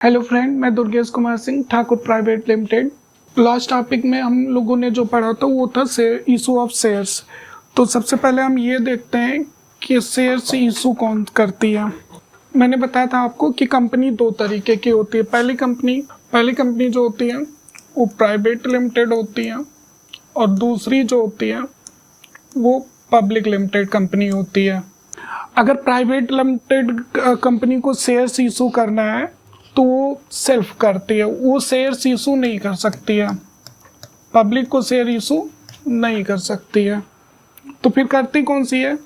Hello friend, मैं Durgesh Kumar Singh Thakur private limited. Last topic में हम लोगों ने जो पढ़ा था वो था इशू ऑफ शेयर्स। तो सबसे पहले हम ये देखते हैं कि शेयर्स इशू कौन करती है। मैंने बताया था आपको कि कंपनी दो तरीके की होती है। पहली कंपनी जो होती है वो प्राइवेट लिमिटेड होती है और दूसरी जो होती है वो पब्लिक लिमिटेड कंपनी होती है। अगर प्राइवेट लिमिटेड कंपनी को शेयर्स इशू करना है तो वो सेल्फ करती है, वो शेयर्स इशू नहीं कर सकती है, पब्लिक को शेयर इशू नहीं कर सकती है। तो फिर करती कौन सी है?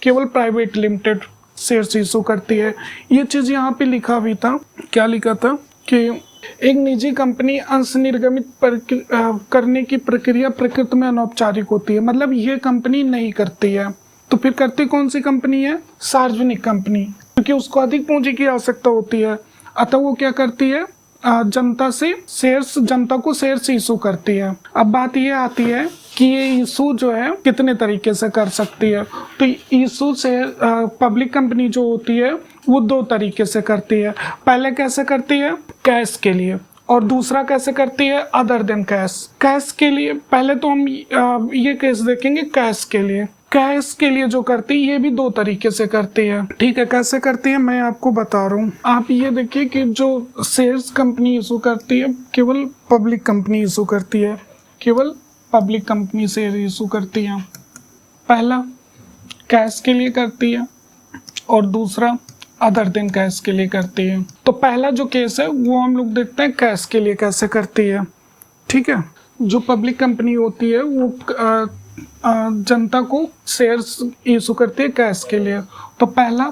केवल प्राइवेट लिमिटेड शेयर्स इशू करती है। ये चीज़ यहाँ पे लिखा भी था, क्या लिखा था कि एक निजी कंपनी अंश निर्गमित करने की प्रक्रिया प्रकृति में अनौपचारिक होती है, मतलब ये कंपनी नहीं करती है। तो फिर करती कौन सी कंपनी है? सार्वजनिक कंपनी, क्योंकि उसको अधिक पूंजी की आवश्यकता होती है, अतः वो क्या करती है? जनता को शेयर्स इशू करती है। अब बात ये आती है कि ये इशू जो है कितने तरीके से कर सकती है। तो इशू से पब्लिक कंपनी जो होती है वो दो तरीके से करती है। पहले कैसे करती है? कैश के लिए, और दूसरा कैसे करती है? Other than cash. कैश के लिए पहले तो हम ये केस देखेंगे। कैश के लिए जो करती है ये भी दो तरीके से करती है। ठीक है, कैसे करती है मैं आपको बता रहा हूँ। आप ये देखिए कि जो शेयर्स कंपनी इशू करती है केवल पब्लिक कंपनी इशू करती है, केवल पब्लिक कंपनी शेयर इशू करती है। पहला कैश के लिए करती है और दूसरा अदर देन कैश के लिए करती है। तो पहला जो केस है वो हम लोग देखते हैं कैश के लिए कैसे करती है। ठीक है, जो पब्लिक कंपनी होती है वो जनता को शेयर्स इशू करती है कैश के लिए। तो पहला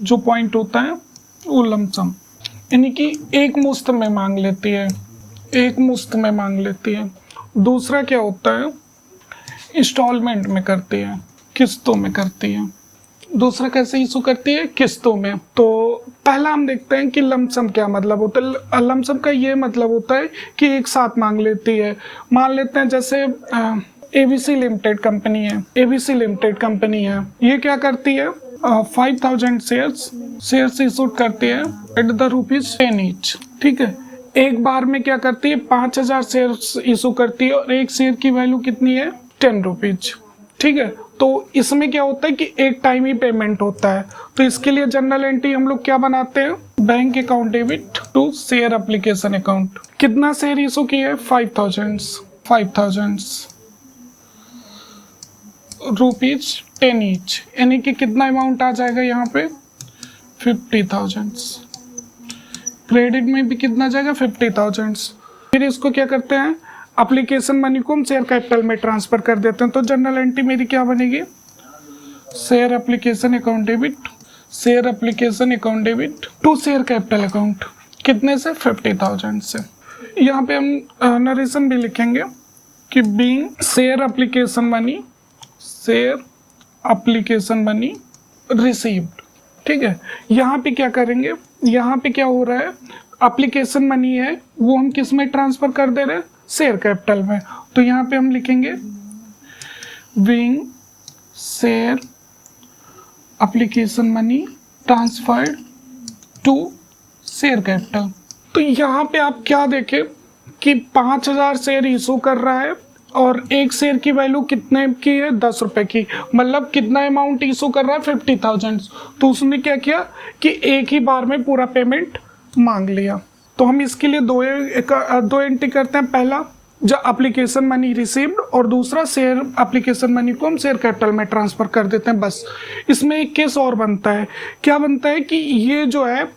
जो पॉइंट होता है वो लमसम, यानी कि एक मुश्त में मांग लेती है। दूसरा क्या होता है? इंस्टॉलमेंट में करती है, किस्तों में करती है। दूसरा कैसे इशू करती है? किस्तों में। तो पहला हम देखते हैं कि लमसम क्या मतलब होता है। लमसम का ये मतलब होता है कि एक साथ मांग लेती है। मान लेते हैं जैसे एबीसी लिमिटेड कंपनी है, ये क्या करती है? 5000 शेयर्स इशू करती है एट द ₹10 ईच। ठीक है, एक बार में क्या करती है? 5000 शेयर्स इशू करती है और एक शेयर की वैल्यू कितनी है? ₹10। ठीक है, तो इसमें क्या होता है कि एक टाइम ही पेमेंट होता है। तो इसके लिए जनरल एंट्री हम लोग क्या बनाते हैं? Bank account debit to share application account. कितना शेयर इशू किया है? 5000 ₹10 ईच, यानी कि कितना अमाउंट आ जाएगा यहाँ पे? 50,000। क्रेडिट में भी कितना जाएगा? 50,000। फिर इसको क्या करते हैं? एप्लीकेशन मनी को हम शेयर कैपिटल में ट्रांसफर कर देते हैं। तो जनरल एंट्री मेरी क्या बनेगी? Share application account debit to share capital account. कितने से? 50,000 से। यहाँ पे हम नरेशन भी लिखेंगे कि being share application money received. ठीक है, यहाँ पे क्या करेंगे? यहाँ पे क्या हो रहा है? एप्लीकेशन मनी है वो हम किस में ट्रांसफर कर दे रहे हैं? शेयर कैपिटल में। तो यहाँ पे हम लिखेंगे being share application money transferred to share capital. तो यहाँ पे आप क्या देखें कि 5000 शेयर इशू कर रहा है और एक शेयर की वैल्यू कितने की है? ₹10 की, मतलब कितना अमाउंट इशू कर रहा है? 50,000। तो उसने क्या किया कि एक ही बार में पूरा पेमेंट मांग लिया। तो हम इसके लिए दो एंट्री करते हैं। पहला जो एप्लीकेशन मनी रिसीव्ड और दूसरा शेयर एप्लीकेशन मनी को हम शेयर कैपिटल में ट्रांसफर कर देते हैं। बस इसमें एक केस और बनता है। क्या बनता है कि ये जो है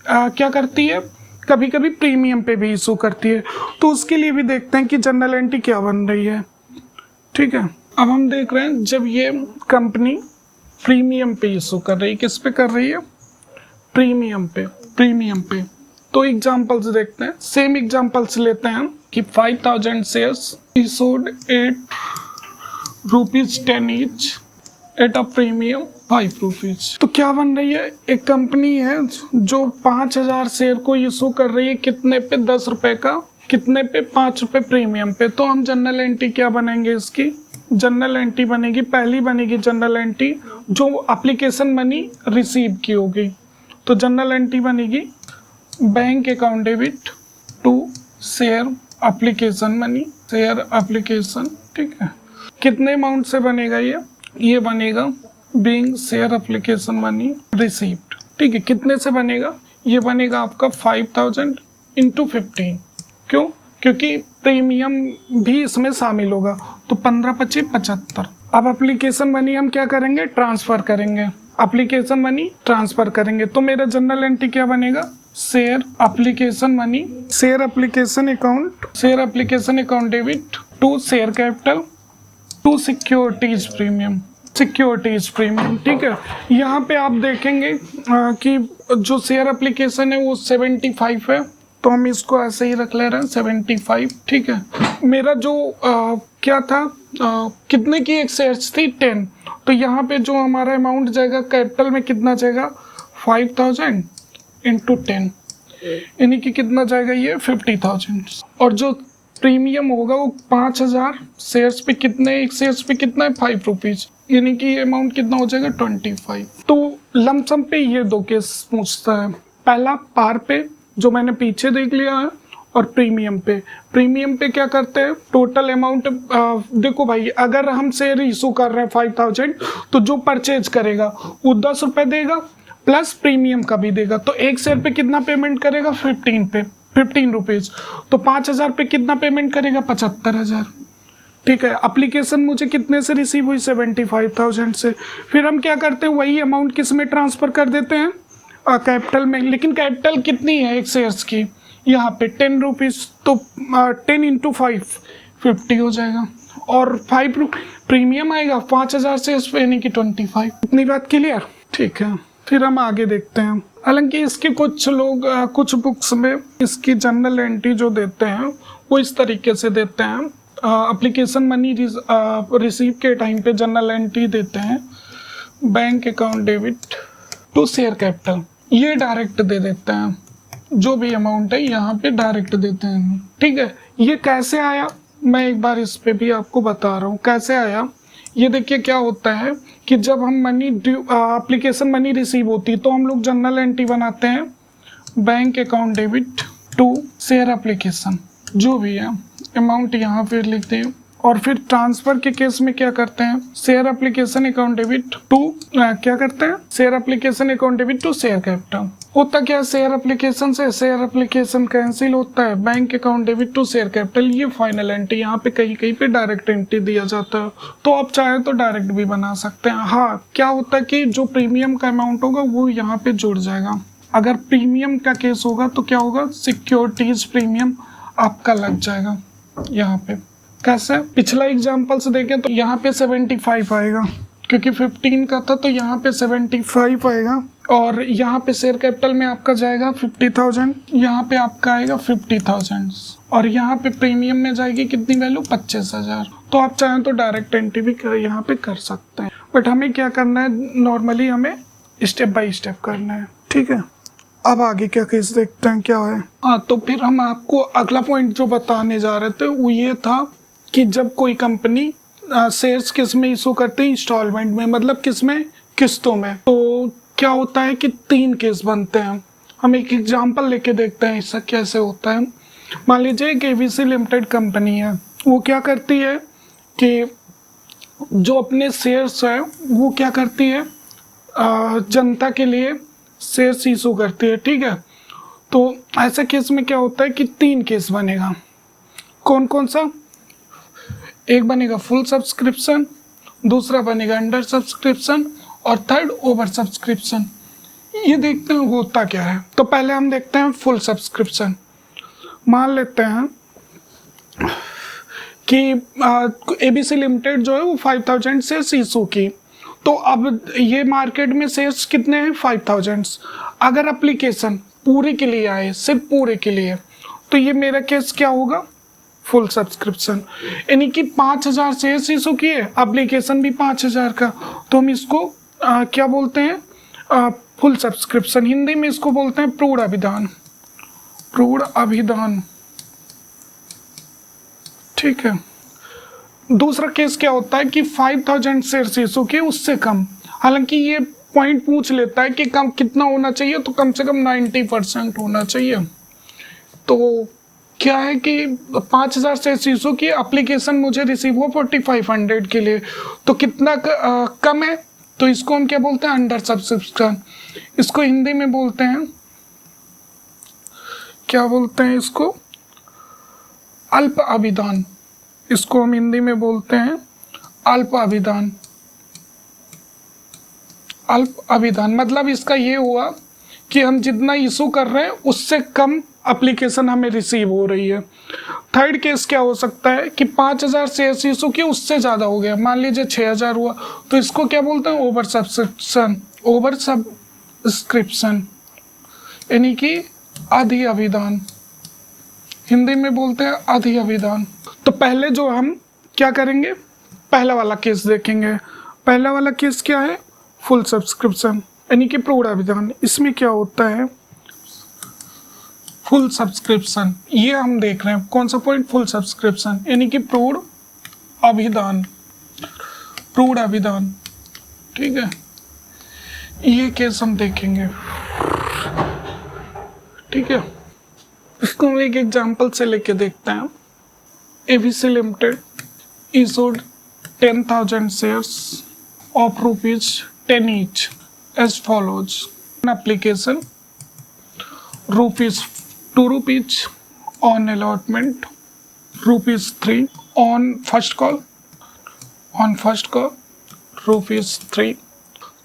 क्या करती है? कभी कभी प्रीमियम पे भी इशू करती है। तो उसके लिए भी देखते हैं कि जनरल एंट्री क्या बन रही है। ठीक है, अब हम देख रहे हैं जब ये कंपनी प्रीमियम पे इशू कर रही है। किस पे कर रही है? प्रीमियम पे। तो एग्जांपल्स देखते हैं, सेम एग्जांपल्स लेते हैं कि 5000 shares issued at ₹10 each at a premium ₹5। तो क्या बन रही है? एक कंपनी है जो 5000 शेयर को इशू कर रही है। कितने पे? ₹10 का। कितने पे? ₹5 प्रीमियम पे। तो हम जनरल एंट्री क्या बनेंगे इसकी? जनरल एंट्री बनेगी, पहली बनेगी जनरल एंट्री जो एप्लीकेशन मनी रिसीव की होगी। तो जनरल एंट्री बनेगी bank account debit to share application money, share application, ठीक है। कितने अमाउंट से बनेगा ये बनेगा being share application money received, ठीक है। कितने से बनेगा, ये बनेगा आपका 5000 इंटू 15। क्यों? क्योंकि प्रीमियम भी इसमें शामिल होगा, तो 15×25 75। अब एप्लीकेशन मनी हम क्या करेंगे, ट्रांसफर करेंगे, एप्लीकेशन मनी ट्रांसफर करेंगे। तो मेरा जनरल एंट्री क्या बनेगा, share application money, share application account debit to share capital to securities premium, ठीक है। यहाँ पे आप देखेंगे कि जो शेयर एप्लीकेशन है वो 75 है, तो हम इसको ऐसे ही रख ले रहे हैं 75, ठीक है। मेरा जो क्या था, कितने की एक शेयर्स थी 10, तो यहाँ पे जो हमारा अमाउंट जाएगा कैपिटल में कितना जाएगा 5000 इंटू 10, यानी कि कितना जाएगा ये 50,000। और जो प्रीमियम होगा वो 5000 शेयर्स पे कितने, एक शेयर्स पे कितना है 5 रुपीज, यानी कि ये अमाउंट कितना हो जाएगा 25। तो लमसम पे ये दो केस पूछता है, पहला पार पे जो मैंने पीछे देख लिया है, और प्रीमियम पे क्या करते हैं, टोटल अमाउंट देखो भाई, अगर हम शेयर इशू कर रहे हैं 5000, तो जो परचेज करेगा वो 10 रुपए देगा प्लस प्रीमियम का भी देगा, तो एक शेयर पे कितना पेमेंट करेगा 15 रुपीज, तो 5000 पे कितना पेमेंट करेगा 75,000, ठीक है। एप्लीकेशन मुझे कितने से रिसीव हुई 75,000 से। फिर हम क्या करते हैं, वही अमाउंट किस में ट्रांसफर कर देते हैं, कैपिटल में। लेकिन कैपिटल कितनी है एक शेयर्स की, यहाँ पे 10 रुपीज, तो 10 इंटू 5 50 हो जाएगा, और 5 प्रीमियम आएगा 5000 शेयर्स पे, यानी कि 25। इतनी बात क्लियर, ठीक है। फिर हम आगे देखते हैं। हालांकि इसके कुछ लोग कुछ बुक्स में इसकी जनरल एंट्री जो देते हैं वो इस तरीके से देते हैं, एप्लीकेशन मनी रिसीव के टाइम पे जनरल एंट्री देते हैं bank account debit to share capital, ये डायरेक्ट दे देते हैं, जो भी अमाउंट है यहाँ पे डायरेक्ट देते हैं, ठीक है। ये कैसे आया, मैं एक बार इस पे भी आपको बता रहा हूँ कैसे आया। ये देखिए क्या होता है कि जब हम मनी एप्लीकेशन मनी रिसीव होती तो हम लोग जनरल एंट्री बनाते हैं bank account debit to share application, जो भी है अमाउंट यहाँ पे लिखते हैं, और फिर ट्रांसफर के केस में क्या करते हैं, share application account debit to क्या करते हैं, share application account debit to share capital. होता क्या है, शेयर एप्लीकेशन से शेयर एप्लीकेशन कैंसिल होता है, bank account debit to share capital, ये फाइनल एंट्री। यहाँ पे कहीं कहीं पे डायरेक्ट एंट्री दिया जाता है, तो आप चाहे तो डायरेक्ट भी बना सकते हैं। हाँ, क्या होता है कि जो प्रीमियम का अमाउंट होगा वो यहाँ पे जुड़ जाएगा। अगर प्रीमियम का केस होगा तो क्या होगा, सिक्योरिटीज प्रीमियम आपका लग जाएगा यहाँ पे। कैसे, पिछला एग्जाम्पल से देखें तो यहाँ पे 75 आएगा, क्योंकि 15 का था, तो यहाँ पे 75 आएगा, और यहाँ पे शेयर कैपिटल में आपका जाएगा 50,000, यहाँ पे आपका आएगा 50,000, और यहाँ पे प्रीमियम में जाएगी कितनी वैल्यू 25,000। तो आप चाहें तो डायरेक्ट एंट्री भी यहाँ पे कर सकते हैं, बट हमें क्या करना है, नॉर्मली हमें स्टेप बाय स्टेप करना है, ठीक है। अब आगे क्या केस देखते हैं क्या है। हाँ, तो फिर हम आपको अगला पॉइंट जो बताने जा रहे थे वो ये था कि जब कोई कंपनी शेयर्स किस में इशू करते हैं, इंस्टॉलमेंट में, मतलब किस में, किस्तों में, तो क्या होता है कि 3 केस बनते हैं। हम एक एग्जांपल लेके देखते हैं इसका कैसे होता है। मान लीजिए एक एबीसी लिमिटेड कंपनी है, वो क्या करती है कि जो अपने शेयर्स है वो क्या करती है, जनता के लिए शेयर्स इशू करती है, ठीक है। तो ऐसे केस में क्या होता है कि 3 केस बनेगा। कौन कौन सा, एक बनेगा फुल सब्सक्रिप्शन, दूसरा बनेगा अंडर सब्सक्रिप्शन, और थर्ड ओवर सब्सक्रिप्शन। ये देखते हैं होता क्या है। तो पहले हम देखते हैं फुल सब्सक्रिप्शन। मान लेते हैं कि एबीसी लिमिटेड जो है वो 5000 शेयर्स इशू की, तो अब ये मार्केट में शेयर्स कितने हैं 5000। अगर एप्लीकेशन पूरे के लिए आए, सिर्फ पूरे के लिए, तो ये मेरा केस क्या होगा, फुल सब्सक्रिप्शन, यानी कि 5000 शेयर्स इशू किए, एप्लीकेशन भी 5000 का, तो हम इसको क्या बोलते हैं, फुल सब्सक्रिप्शन। हिंदी में इसको बोलते हैं पूर्ण अभिदान, ठीक है। दूसरा केस क्या होता है कि 5000 शेयर्स इशू किए, उससे कम, हालांकि ये पॉइंट पूछ लेता है कि कम कितना होना चाहिए, तो कम से कम 90% होना चाहिए। तो क्या है कि 5000 से शीशो की एप्लीकेशन मुझे रिसीव हो 4500 के लिए, तो कितना कम है, तो इसको हम क्या बोलते हैं, अंडर सब्सक्रिप्शन। इसको हिंदी में बोलते हैं, क्या बोलते हैं इसको, अल्प अभिदान। इसको हम हिंदी में बोलते हैं अल्प अभिदान। अल्प अभिदान मतलब इसका ये हुआ कि हम जितना इशू कर रहे हैं उससे कम एप्लीकेशन हमें रिसीव हो रही है। थर्ड केस क्या हो सकता है कि 5000 शेयर्स इशू की उससे ज़्यादा हो गया, मान लीजिए 6000 हुआ, तो इसको क्या बोलते हैं, ओवर सब्सक्रिप्शन। ओवर सब्सक्रिप्शन यानी कि अधि अभिदान, हिंदी में बोलते हैं अधि अभिदान। तो पहले जो हम क्या करेंगे, पहला वाला केस देखेंगे। पहला वाला केस क्या है, फुल सब्सक्रिप्शन यानी कि पूर्ण अभिदान। इसमें क्या होता है, फुल सब्सक्रिप्शन, ये हम देख रहे हैं कौन सा पॉइंट, फुल सब्सक्रिप्शन यानी कि पूर्ण अभिदान। पूर्ण अभिदान, ठीक है, ये केस हम देखेंगे, ठीक है। इसको हम एक एग्जांपल से लेके देखते हैं। ABC limited issued 10,000 shares of ₹10 each as follows. An application ₹2 each on allotment, ₹3 on first call, ₹3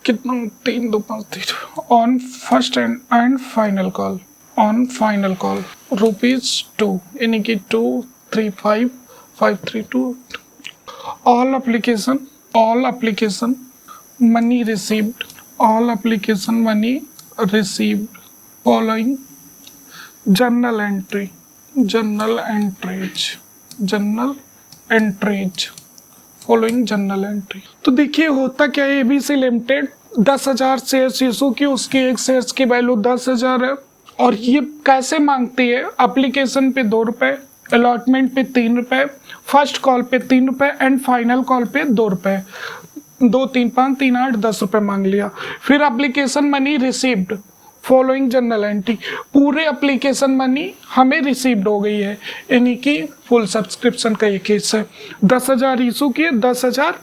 कितना, 3 2 5 3 on first and final call, on final call ₹2 यानी कि 2 3 5 5 3 2। all application money received, all application money received following journal entries following journal entry। तो देखिए होता क्या है, ABC limited 10,000 shares issue की, उसकी एक शेयर्स की वैल्यू 10,000 है, और ये कैसे मांगती है, एप्लीकेशन पे 2 रुपए, अलॉटमेंट पे 3 रुपए, फर्स्ट कॉल पे 3 रुपए एंड फाइनल कॉल पे 2 रुपए, 2 3 5 3 8 10 रुपए मांग लिया। फिर application money received following general entry, पूरे एप्लीकेशन मनी हमें रिसीव्ड हो गई है, यानी कि फुल सब्सक्रिप्शन का ये केस है। 10,000 इशू किए, 10,000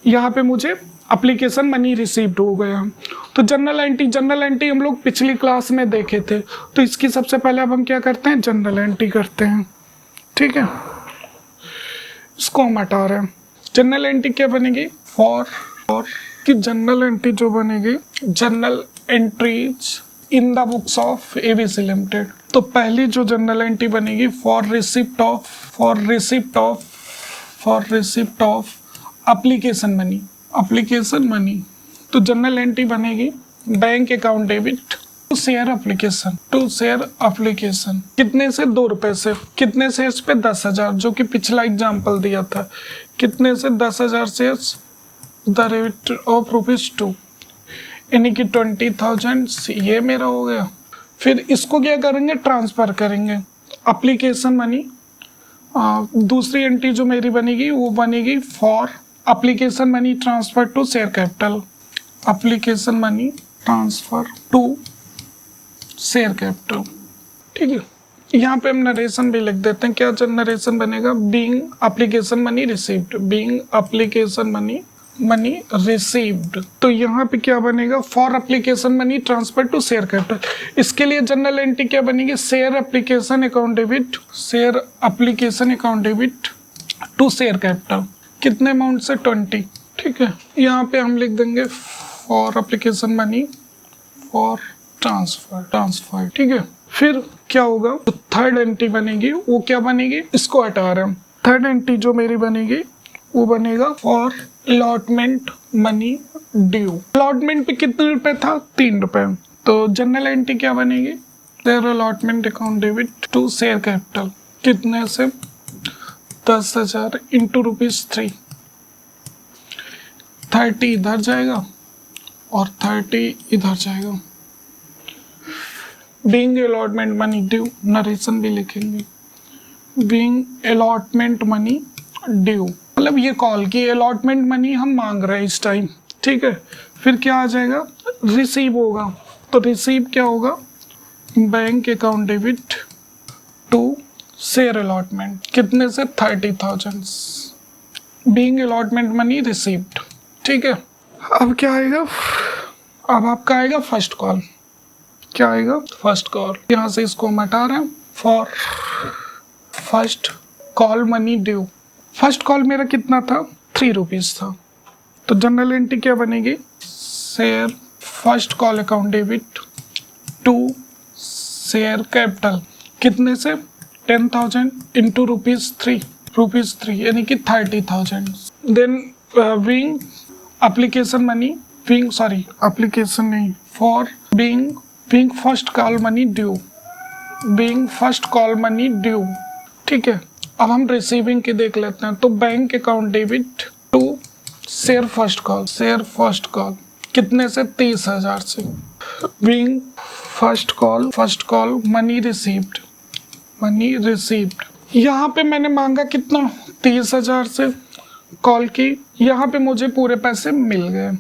यहाँ पे मुझे एप्लीकेशन मनी रिसीव्ड हो गया। तो जनरल एंट्री हम लोग पिछली क्लास में देखे थे, तो इसकी सबसे पहले अब हम क्या करते हैं, जनरल एंट्री करते हैं, ठीक है। इसको हम हटा रहे हैं। जनरल एंट्री क्या बनेगी, फॉर कि जनरल एंट्री जो बनेगी, general entries in the books of ABC limited. तो पहली जो जनरल एंट्री बनेगी, for receipt of application money. तो जनरल एंट्री बनेगी bank account debit to share application, कितने से, 2 रुपए से, कितने शेयर्स पे, 10,000, जो कि पिछला एग्जांपल दिया था, कितने से, 10,000 शेयर्स, द रेट ऑफ ₹2 यानी कि 20,000, ये मेरा हो गया। फिर इसको क्या करेंगे, ट्रांसफर करेंगे एप्लीकेशन मनी। दूसरी एंट्री जो मेरी बनेगी वो बनेगी for application money transfer to share capital, application money transfer to share capital, ठीक है। यहाँ पे हम नरेशन भी लिख देते हैं, क्या नरेशन बनेगा, बीइंग एप्लीकेशन मनी रिसीव्ड। तो यहाँ पे क्या बनेगा, for application money transfer to share capital. इसके लिए जनरल एंट्री क्या बनेगी, share application account debit to share capital, कितने अमाउंट से, 20, ठीक है। यहाँ पे हम लिख देंगे for application money for transfer, ठीक है। फिर क्या होगा, तो थर्ड एंट्री बनेगी, वो क्या बनेगी, इसको हटा रहे हैं। थर्ड एंट्री जो मेरी बनेगी वो बनेगा for allotment money due. Allotment पे कितने रुपए था, 3 रुपए। तो जनरल एंट्री क्या बनेगी, there allotment account debit to share capital, कितने से, 10,000 इंटू ₹3, 30 इधर जाएगा और 30 इधर जाएगा। Being allotment money due, narration भी लिखेंगे, बीइंग अलॉटमेंट मनी ड्यू, मतलब ये कॉल की अलॉटमेंट मनी हम मांग रहे हैं इस टाइम, ठीक है। फिर क्या आ जाएगा, रिसीव होगा। तो रिसीव क्या होगा, bank account debit to share allotment, कितने से 30,000 बीइंग अलॉटमेंट मनी रिसीव्ड। ठीक है। अब क्या आएगा, अब आपका आएगा फर्स्ट कॉल। क्या आएगा, फर्स्ट कॉल। यहाँ से इसको हम हटा रहे हैं, for first call money due. First call मेरा कितना था, 3 रुपीज था। तो जनरल एंट्री क्या बनेगी, share first call account debit to share capital, कितने से 10,000 इंटू रुपीज 3 यानी कि 30,000। Then being application money, being sorry application नहीं, for being first call money due, being first call money due. ठीक है। अब हम रिसीविंग की देख लेते हैं। तो bank account debit to share first call, कितने से 30,000 से, being first call money received. यहाँ पे मैंने मांगा कितना, 30,000 से कॉल की, यहाँ पे मुझे पूरे पैसे मिल गए।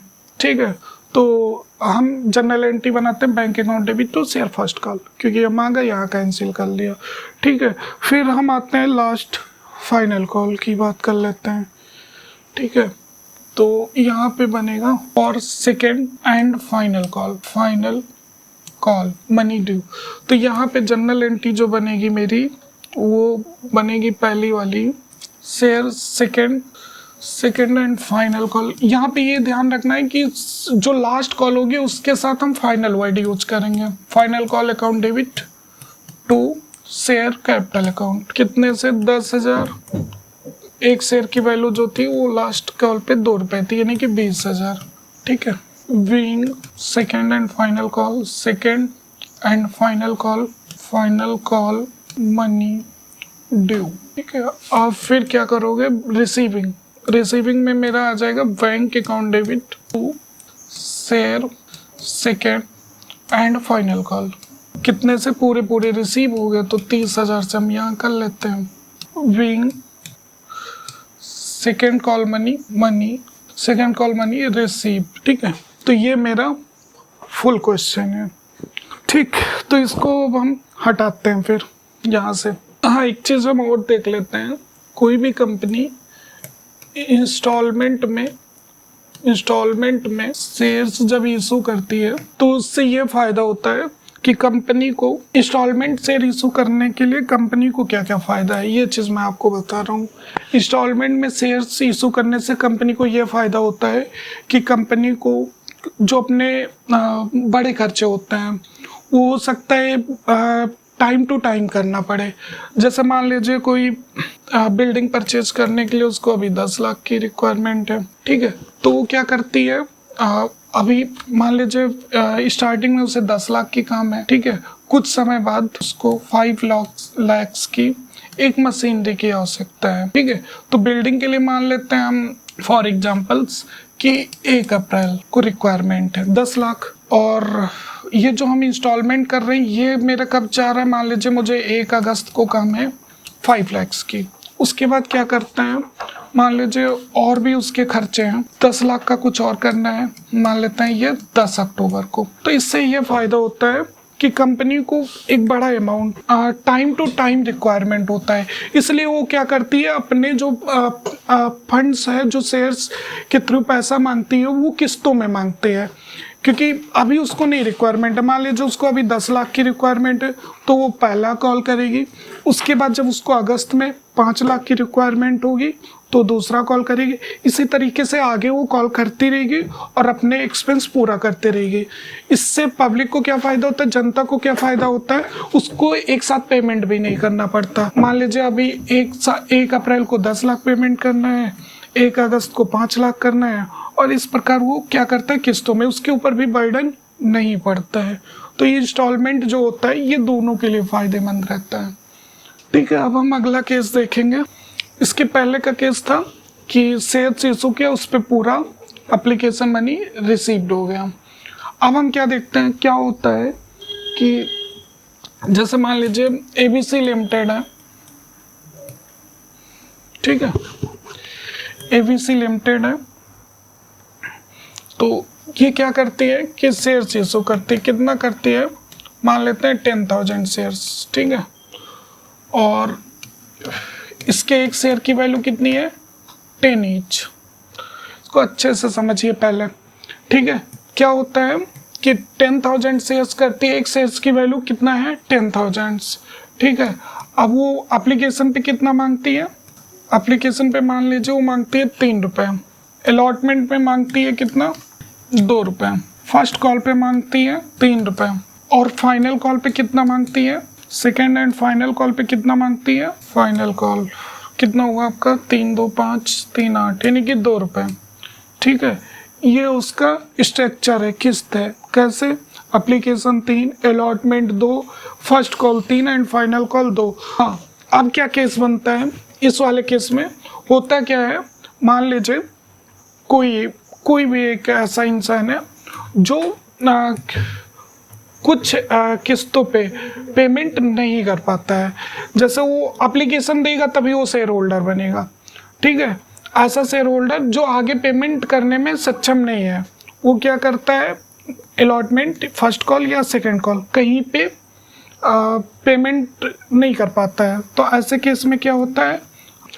ठीक है। तो हम जनरल एंट्री बनाते हैं, bank account debit to share first call, क्योंकि ये मांगा, यहाँ कैंसिल कर लिया। ठीक है। फिर हम आते हैं लास्ट फाइनल कॉल की बात कर लेते हैं। ठीक है। तो यहाँ पे बनेगा और second and final call money due. तो यहाँ पे जनरल एंट्री जो बनेगी मेरी, वो बनेगी पहली वाली, share second and final call. यहाँ पे ये ध्यान रखना है कि जो लास्ट कॉल होगी उसके साथ हम फाइनल वर्ड यूज करेंगे। Final call account debit to share capital account, कितने से 10,000। एक शेयर की वैल्यू जो थी वो लास्ट कॉल पे 2 रुपए थी, यानी कि 20,000। ठीक है। Being second and final call money due. ठीक है। अब फिर क्या करोगे, रिसीविंग में मेरा आ जाएगा bank account debit to share second and final call, कितने से पूरे रिसीव हो गए। तो 30,000 से हम यहाँ कर लेते हैं, being second call money receive. ठीक है। तो ये मेरा फुल क्वेश्चन है। ठीक, तो इसको अब हम हटाते हैं फिर यहाँ से। हाँ, एक चीज़ हम और देख लेते हैं। कोई भी कंपनी इंस्टॉलमेंट में शेयर्स जब इशू करती है तो उससे ये फायदा होता है कि कंपनी को इंस्टॉलमेंट शेयर इशू करने के लिए कंपनी को क्या क्या फायदा है, ये चीज़ मैं आपको बता रहा हूँ। इंस्टॉलमेंट में शेयर्स इशू करने से कंपनी को ये फायदा होता है कि कंपनी को जो अपने बड़े खर्चे होते हैं वो हो सकता है टाइम टू टाइम करना पड़े। जैसे मान लीजिए कोई बिल्डिंग परचेज करने के लिए उसको अभी 10 लाख की रिक्वायरमेंट है। ठीक है। तो वो क्या करती है, अभी मान लीजिए स्टार्टिंग में उसे 10 लाख की काम है। ठीक है। कुछ समय बाद उसको 5 लाख की एक मशीनरी की आवश्यकता है। ठीक है। तो बिल्डिंग के लिए मान लेते हैं हम फॉर एग्जांपल्स कि 1 अप्रैल को रिक्वायरमेंट है 10 लाख, और ये जो हम इंस्टॉलमेंट कर रहे हैं ये मेरा कब जा रहा है, मान लीजिए मुझे 1 अगस्त को काम है 5 लाख की। उसके बाद क्या करते हैं, मान लीजिए और भी उसके खर्चे हैं, 10 लाख का कुछ और करना है, मान लेते हैं ये 10 अक्टूबर को। तो इससे ये फायदा होता है कि कंपनी को एक बड़ा amount time to time requirement होता है, इसलिए वो क्या करती है, अपने जो फंड्स है, जो शेयर्स के थ्रू पैसा मांगती है वो किस्तों में मांगते हैं, क्योंकि अभी उसको नहीं रिक्वायरमेंट है। मान लीजिए उसको अभी 10 लाख की रिक्वायरमेंट है तो वो पहला कॉल करेगी, उसके बाद जब उसको अगस्त में 5 लाख की रिक्वायरमेंट होगी तो दूसरा कॉल करेगी। इसी तरीके से आगे वो कॉल करती रहेगी और अपने एक्सपेंस पूरा करते रहेगी। इससे पब्लिक को क्या फ़ायदा होता है, जनता को क्या फ़ायदा होता है, उसको एक साथ पेमेंट भी नहीं करना पड़ता। मान लीजिए अभी 1 अप्रैल को 10 लाख पेमेंट करना है, 1 अगस्त को 5 लाख करना है, और इस प्रकार वो क्या करता है किस्तों में, उसके ऊपर भी बर्डन नहीं पड़ता है। तो ये इंस्टॉलमेंट जो होता है ये दोनों के लिए फ़ायदेमंद रहता है। ठीक है। अब हम अगला केस देखेंगे। इसके पहले का केस था कि शेयर्स इशू किया, उस पर पूरा एप्लीकेशन मनी रिसीव्ड हो गया। अब हम क्या देखते हैं, क्या होता है कि जैसे मान लीजिए ABC लिमिटेड है। ठीक है। ABC लिमिटेड है, तो ये क्या करती है कि शेयर्स इशू करती है। कितना करती है, मान लेते हैं 10,000 शेयर्स, ठीक है। और इसके एक शेयर की वैल्यू कितनी है, 10 ईच। इसको अच्छे से समझिए पहले, ठीक है। क्या होता है कि 10,000 शेयर्स करती है, एक शेयर्स की वैल्यू कितना है, 10,000, ठीक है। अब वो एप्लीकेशन पे कितना मांगती है, एप्लीकेशन पे मान लीजिए वो मांगती है 3 रुपये, अलॉटमेंट पे मांगती है कितना, 2 रुपये, फर्स्ट कॉल पे मांगती है 3 रुपये, और फाइनल कॉल पे कितना मांगती है, सेकेंड एंड फाइनल कॉल पे कितना मांगती है, फाइनल कॉल कितना हुआ आपका, 3 2 5 3 8, यानी कि 2 रुपये, ठीक है। ये उसका स्ट्रक्चर है, किस्त है। कैसे, application 3, allotment 2, first call 3 and final call 2। हाँ, अब क्या केस बनता है, इस वाले केस में होता क्या है, मान लीजिए कोई भी एक ऐसा इंसान है जो कुछ किस्तों पे पेमेंट नहीं कर पाता है। जैसे वो एप्लीकेशन देगा तभी वो शेयर होल्डर बनेगा, ठीक है। ऐसा शेयर होल्डर जो आगे पेमेंट करने में सक्षम नहीं है, वो क्या करता है, अलॉटमेंट फर्स्ट कॉल या सेकंड कॉल कहीं पे पेमेंट नहीं कर पाता है। तो ऐसे केस में क्या होता है,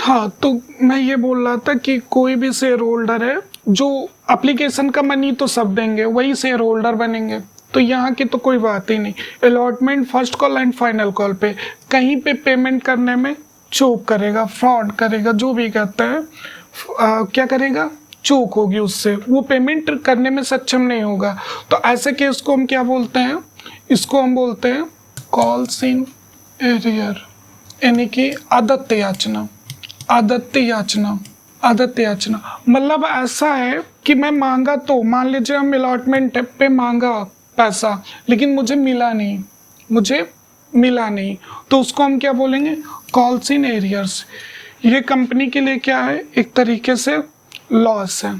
हाँ, तो मैं ये बोल रहा था कि कोई भी शेयर होल्डर है जो एप्लीकेशन का मनी तो सब देंगे, वही शेयर होल्डर बनेंगे। तो यहाँ की तो कोई बात ही नहीं। Allotment first call and final call पे कहीं पे पेमेंट करने में चूक करेगा, फ्रॉड करेगा, जो भी कहता है, क्या करेगा, चूक होगी, उससे वो पेमेंट करने में सक्षम नहीं होगा। तो ऐसे केस को हम क्या बोलते हैं, इसको हम बोलते हैं कॉल्स इन एरियर, यानी कि आदित्य याचना। आदित्य याचना, आदित्य याचना मतलब ऐसा है कि मैं मांगा, तो मान लीजिए हम अलॉटमेंट पे मांगा पैसा, लेकिन मुझे मिला नहीं, तो उसको हम क्या बोलेंगे, कॉल्स इन एरियर्स। ये कंपनी के लिए क्या है, एक तरीके से लॉस है,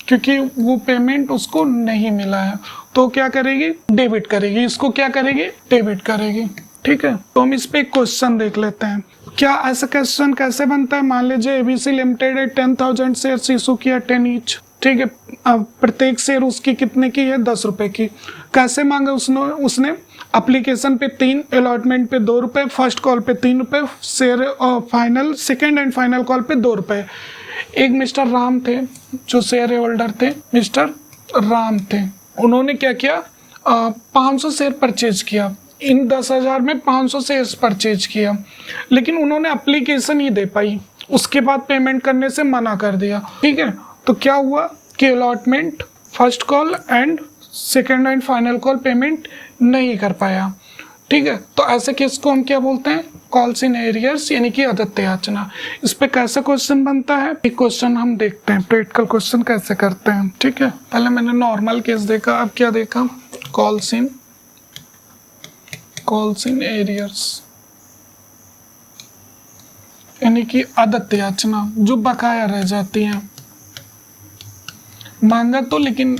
क्योंकि वो पेमेंट उसको नहीं मिला है। तो क्या करेगी, डेबिट करेगी, इसको क्या करेगी, डेबिट करेगी, ठीक है। तो हम इस पे एक क्वेश्चन देख लेते हैं। क्या ऐसा क्वेश्चन कैसे बनता है, मान लीजिए एबीसी लिमिटेड है 10,000 शेयर इशू किया, 10 ईच, ठीक है। अब प्रत्येक शेयर उसकी कितने की है, 10 रुपए की। कैसे मांगा उसने एप्लीकेशन पे 3, अलॉटमेंट पे 2 रुपए, फर्स्ट कॉल पे 3 रुपए, share final second and final call पे 2 रुपए। एक मिस्टर राम थे जो शेयर होल्डर थे, मिस्टर राम थे, उन्होंने क्या किया, 500 शेयर परचेज किया, इन 10,000 में 500 शेयर्स परचेज किया, लेकिन उन्होंने एप्लीकेशन ही दे पाई, उसके बाद पेमेंट करने से मना कर दिया, ठीक है। तो क्या हुआ कि allotment first call and second and final call payment नहीं कर पाया, ठीक है। तो ऐसे केस को हम क्या बोलते हैं, कॉल्स इन एरियर्स, यानी कि आदित्य याचना। इस पे कैसे क्वेश्चन बनता है, एक क्वेश्चन हम देखते हैं, प्रैक्टिकल क्वेश्चन कैसे करते हैं, ठीक है। पहले मैंने नॉर्मल केस देखा, अब क्या देखा, कॉल्स इन एरियर्स, यानी कि आदित्य याचना, जो बकाया रह जाती है, मांगा तो लेकिन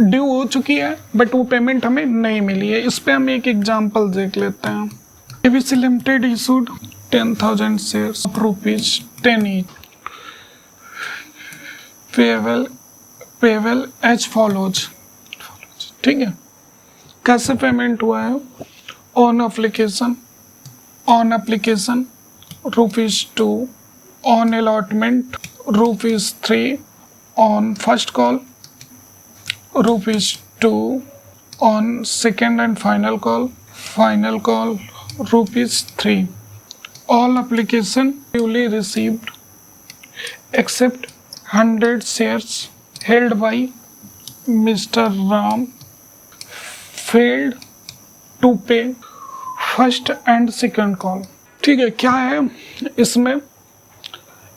ड्यू हो चुकी है, बट वो पेमेंट हमें नहीं मिली है। इस पे हम एक एग्जांपल देख लेते हैं। ABC limited issued 10,000 shares of ₹10 each, payable as follows, ठीक है। कैसे पेमेंट हुआ है, on application ₹2, on allotment ₹3, on first call ₹2, on second and final call ₹3. All application duly received except 100 shares held by Mr. Ram failed to pay first and second call, ठीक है। क्या है इसमें,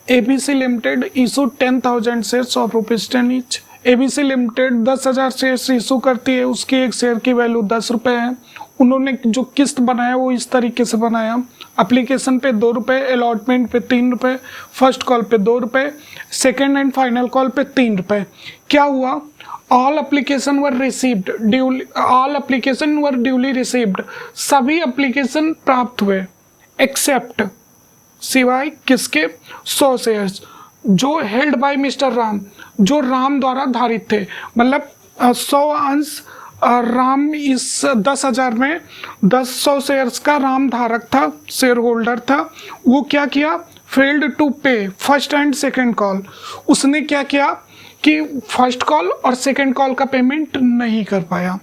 ABC limited issue 10,000 shares of ₹10 each. ABC limited 10,000 shares issue करती है, उसकी एक share की वैल्यू 10 रुपये है। उन्होंने जो किस्त बनाया वो इस तरीके से बनाया, एप्लीकेशन पे 2 रुपये, अलॉटमेंट पे 3 रुपये, फर्स्ट कॉल पे 2 रुपये, सेकेंड एंड फाइनल कॉल पे 3 रुपये। क्या हुआ, ऑल एप्लीकेशन वर ड्यूली रिसीव्ड, सभी एप्लीकेशन प्राप्त हुए, एक्सेप्ट, सिवाय किसके, 100 शेयर्स जो हेल्ड बाय मिस्टर राम, जो राम द्वारा धारित थे। मतलब 100 अंश राम इस 10,000 में 100 शेयर्स का राम धारक था, शेयर होल्डर था। वो क्या किया, फेल्ड टू पे फर्स्ट एंड सेकंड कॉल। उसने क्या किया कि फर्स्ट कॉल और सेकंड कॉल का पेमेंट नहीं कर पाया।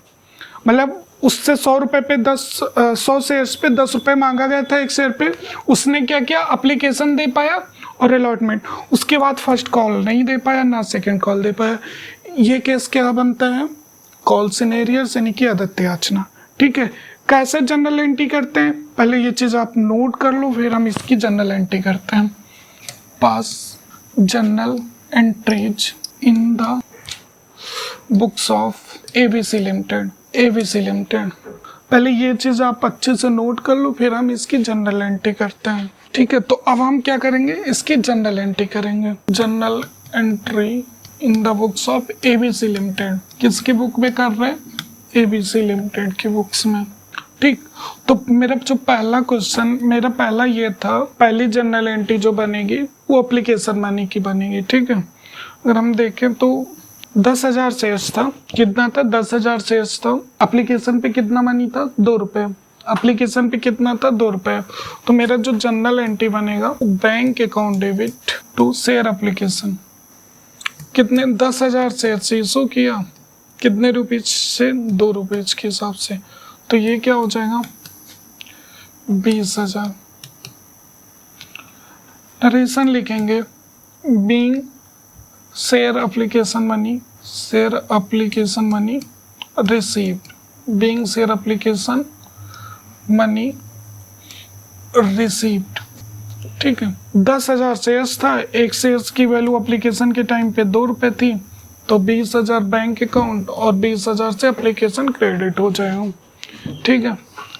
मतलब उससे 100 रुपये पे 100 शेयर्स पे 10 रुपये मांगा गया था एक शेयर पे। उसने क्या किया, एप्लीकेशन दे पाया और अलॉटमेंट, उसके बाद फर्स्ट कॉल नहीं दे पाया ना सेकंड कॉल दे पाया। ये केस क्या बनता है, कॉल सिनेरियस यानी कि आदत्य याचना। ठीक है, कैसे जनरल एंट्री करते हैं, पहले ये चीज़ आप नोट कर लो, फिर हम इसकी जनरल एंट्री करते हैं। Pass journal entries in the books of ABC limited. ABC limited, पहले ये चीज़ आप अच्छे से नोट कर लो, फिर हम इसकी जनरल एंट्री करते हैं। ठीक है, तो अब हम क्या करेंगे, इसकी जनरल एंट्री करेंगे। General entry in the books of ABC limited. किसकी बुक में कर रहे हैं, एबीसी लिमिटेड की बुक्स में। ठीक, तो मेरा जो पहला क्वेश्चन मेरा पहला ये था, पहली जनरल एंट्री जो बनेगी वो एप्लीकेशन मनी की बनेगी। ठीक है, अगर हम देखें तो 10,000 शेयर्स था, कितना था, 10,000 शेयर्स था। एप्लीकेशन पे कितना मनी था, 2 रुपये। एप्लीकेशन पे कितना था, 2 रुपये। तो मेरा जो जनरल एंट्री बनेगा, bank account debit to share application. कितने, 10,000 शेयर से इशू किया, कितने रुपीज से, 2 रुपीज के हिसाब से। तो ये क्या हो जाएगा, 20,000। नरेशन लिखेंगे, being share application money, share application money received, being share application money received. ठीक है, 10,000 शेयर्स था, एक शेयर्स की वैल्यू एप्लीकेशन के टाइम पे 2 रुपये थी, तो 20,000 बैंक अकाउंट और 20,000 से एप्लीकेशन क्रेडिट हो जाएगा। ठीक है,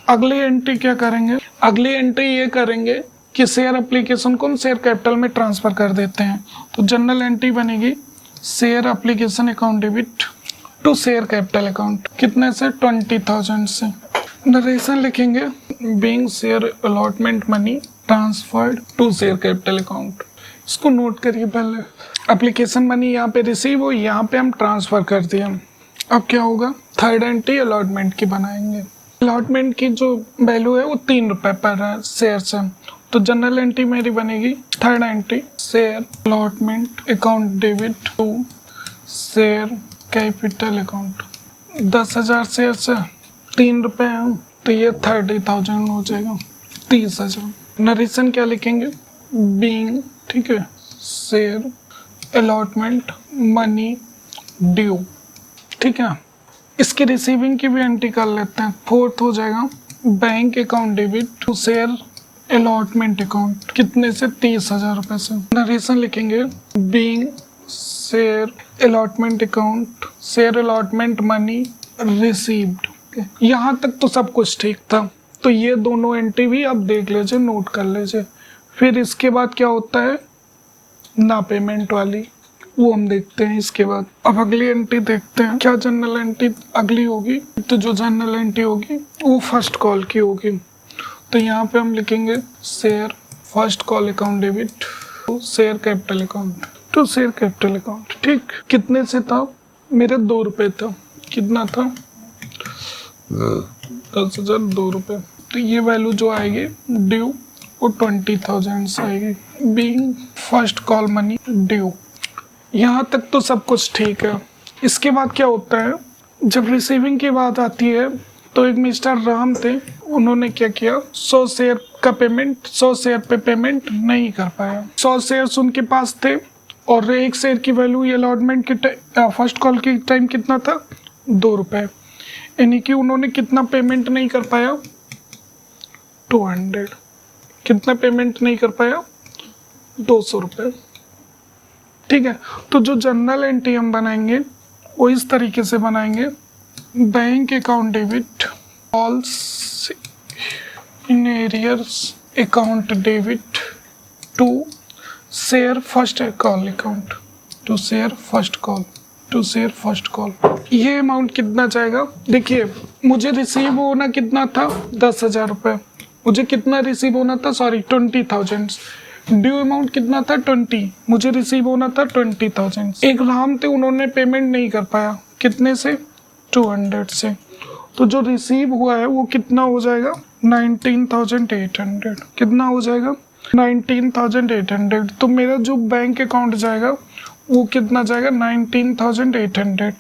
अगली एंट्री क्या करेंगे, अगली एंट्री ये करेंगे कि शेयर एप्लीकेशन को हम शेयर कैपिटल में ट्रांसफर कर देते हैं। तो जनरल एंट्री बनेगी share application account debit to share capital account, कितने से, 20,000 से। नरेशन लिखेंगे, being share allotment money transferred to share capital account. इसको नोट करिए, पहले एप्लीकेशन मनी यहाँ पे रिसीव हुई, यहाँ पे हम ट्रांसफर कर दिया। अब क्या होगा, थर्ड एंट्री अलॉटमेंट की बनाएंगे। अलॉटमेंट की जो वैल्यू है वो 3 रुपये पर शेयर से। तो जनरल एंट्री मेरी बनेगी, third entry share allotment account debit to share capital account. 10,000 share से 3 रुपये हैं, तो ये 30,000 हो जाएगा, 30,000। नरेशन क्या लिखेंगे, बीइंग, ठीक है, शेयर अलॉटमेंट मनी ड्यू। ठीक है, इसकी रिसीविंग की भी एंट्री कर लेते हैं। फोर्थ हो जाएगा bank account debit to share allotment account, कितने से, 30,000 रुपये से। नरेशन लिखेंगे, being share allotment account share allotment money received. यहाँ तक तो सब कुछ ठीक था, तो ये दोनों एंट्री भी आप देख लीजिए, नोट कर लीजिए। फिर इसके बाद क्या होता है, ना पेमेंट वाली, वो हम देखते हैं इसके बाद। अब अगली एंट्री देखते हैं, क्या जनरल एंट्री अगली होगी। तो जो जनरल एंट्री होगी वो फर्स्ट कॉल की होगी। तो यहाँ पे हम लिखेंगे share first call account debit to share capital account, to share capital account. ठीक, कितने से था, मेरे 2 रुपये था, कितना था, 10,000, 2 रुपये। तो ये वैल्यू जो आएगी ड्यू वो 20,000 से आएगी, being first call money due. यहाँ तक तो सब कुछ ठीक है। इसके बाद क्या होता है, जब रिसीविंग की बात आती है, तो एक मिस्टर राम थे, उन्होंने क्या किया, 100 शेयर का पेमेंट, 100 शेयर पे पेमेंट नहीं कर पाया। 100 शेयर्स उनके पास थे और एक शेयर की वैल्यू अलॉटमेंट के फर्स्ट कॉल के टाइम कितना था, 2 रुपये। यानी कि उन्होंने कितना पेमेंट नहीं कर पाया, 200। कितना पेमेंट नहीं कर पाया, 200 रुपये। ठीक है, तो जो जनरल एंट्री हम बनाएंगे वो इस तरीके से बनाएंगे, bank account debit all in arrears account debit to share first call account, to share first call, to share first call. ये अमाउंट कितना जाएगा, देखिए मुझे रिसीव होना कितना था, 10,000 रुपये। मुझे कितना रिसीव होना था, सॉरी 20,000। ड्यू अमाउंट कितना था, 20। मुझे रिसीव होना था 20,000। एक राम थे, उन्होंने पेमेंट नहीं कर पाया, कितने से? 200 से। तो जो रिसीव हुआ है वो कितना हो जाएगा? 19,800। कितना हो जाएगा? 19,800। तो मेरा जो बैंक अकाउंट जाएगा वो कितना जाएगा? 19,800।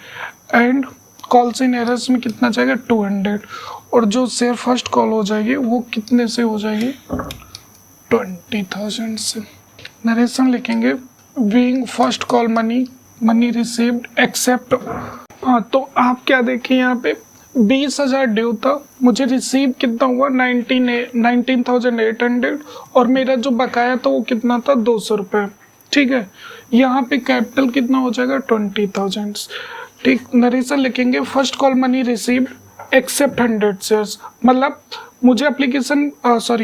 एंड कॉल्स इन एरर्स में कितना जाएगा? 200। और जो शेयर फर्स्ट कॉल हो जाएगी वो कितने से हो जाएगी? 20,000 से। नरेशन लिखेंगे being first call money received accept. हाँ, तो आप क्या देखें यहाँ पे 20,000 ड्यू था, मुझे रिसीव कितना हुआ? 19,800। और मेरा जो बकाया था वो कितना था? 200 रुपये। ठीक है, यहाँ पे कैपिटल कितना हो जाएगा? 20,000। ठीक, नरेशन लिखेंगे first call money received accept 100 shares. मतलब मुझे application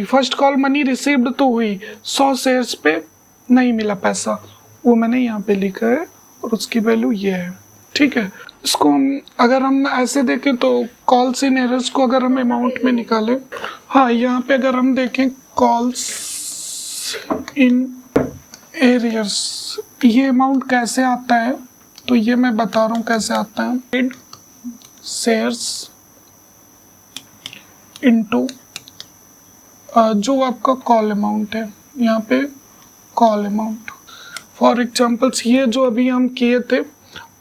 first call money received तो हुई, 100 शेयर्स पे नहीं मिला पैसा, वो मैंने यहाँ पे लिखा है और उसकी वैल्यू ये है। ठीक है, इसको अगर हम ऐसे देखें तो कॉल्स इन एरर्स को अगर हम अमाउंट में निकालें, हाँ यहाँ पे अगर हम देखें कॉल्स इन एरियर्स, ये अमाउंट कैसे आता है तो ये मैं बता रहा हूँ कैसे आता है। शेयर्स इनटू जो आपका कॉल अमाउंट है, यहाँ पे कॉल अमाउंट। फॉर एग्जाम्पल्स ये जो अभी हम किए थे,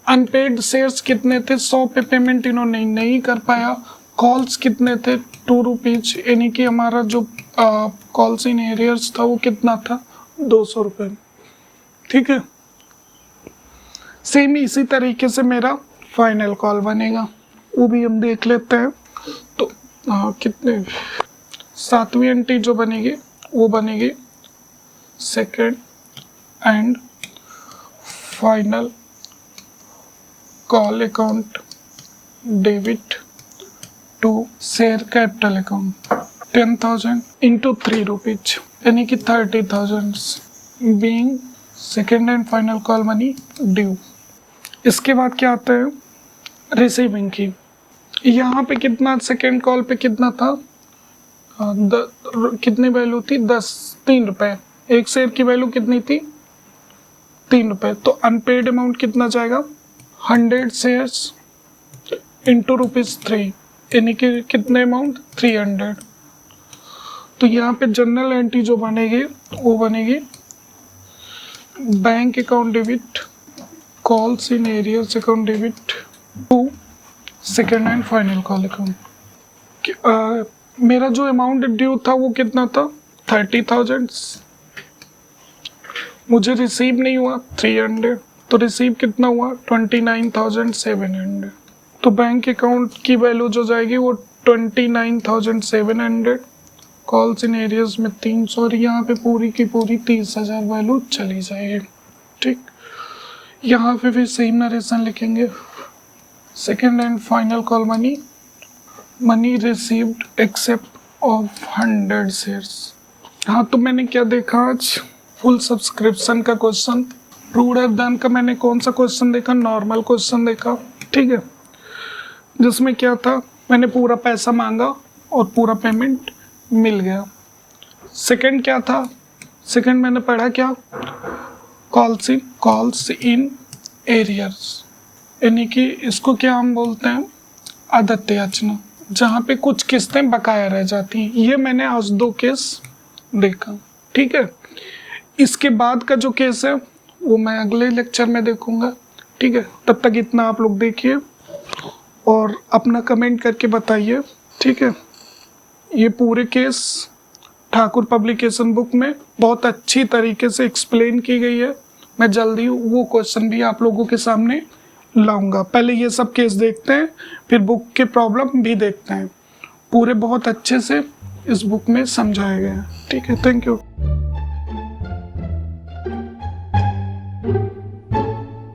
अनपेड शेयर्स कितने थे? 100 पे पेमेंट इन्होंने नहीं कर पाया। कॉल्स कितने थे? 2 रुपीज, यानी कि हमारा जो कॉल्स इन एरियर्स था वो कितना था? 200 रुपये। ठीक है, सेम इसी तरीके से मेरा फाइनल कॉल बनेगा, वो भी हम देख लेते हैं। तो कितने 7वीं एंट्री जो बनेगी वो बनेगी second and final call account debit to share capital account 10,000 into 3 rupees, यानी कि 30,000 being second and final call money due. इसके बाद क्या आता है? रिसीविंग की। यहाँ पे कितना सेकेंड कॉल पे कितना था? कितनी वैल्यू थी? 3 रुपये। एक शेयर की वैल्यू कितनी थी? 3 रुपये। तो अनपेड अमाउंट कितना जाएगा? 100 शेयर्स इंटू ₹3, यानी कि कितने अमाउंट? 300। तो यहाँ पे जनरल एंट्री जो बनेगी वो बनेगी bank account debit calls in arrears account debit to second and final call account. मेरा जो अमाउंट ड्यू था वो कितना था? 30,000। मुझे रिसीव नहीं हुआ 300, तो रिसीव कितना हुआ? 29,700। तो बैंक अकाउंट की वैल्यू जो जाएगी वो 29,700, कॉल्स इन एरियर्स में 300, और यहाँ पे पूरी की पूरी 30,000 वैल्यू चली जाएगी। ठीक, यहाँ पे भी सेम नरेशन लिखेंगे second and final call money received except of 100 shares. हाँ, तो मैंने क्या देखा आज? फुल सब्सक्रिप्शन का क्वेश्चन, प्रूव्ड हैव डन का मैंने कौन सा क्वेश्चन देखा? नॉर्मल क्वेश्चन देखा। ठीक है, जिसमें क्या था, मैंने पूरा पैसा मांगा और पूरा पेमेंट मिल गया। सेकंड क्या था? सेकंड मैंने पढ़ा क्या? कॉल्स इन एरियर्स, यानी कि इसको क्या हम बोलते हैं? आदत याचना, जहाँ पे कुछ किस्तें बकाया रह जाती हैं। ये मैंने आज 2 केस देखा। ठीक है, इसके बाद का जो केस है वो मैं अगले लेक्चर में देखूंगा। ठीक है, तब तक इतना आप लोग देखिए और अपना कमेंट करके बताइए। ठीक है, ये पूरे केस ठाकुर पब्लिकेशन बुक में बहुत अच्छी तरीके से एक्सप्लेन की गई है। मैं जल्दी वो क्वेश्चन भी आप लोगों के सामने लाऊंगा। पहले ये सब केस देखते हैं, फिर बुक के प्रॉब्लम भी देखते हैं। पूरे बहुत अच्छे से इस बुक में समझाया गया है। ठीक है, थैंक यू।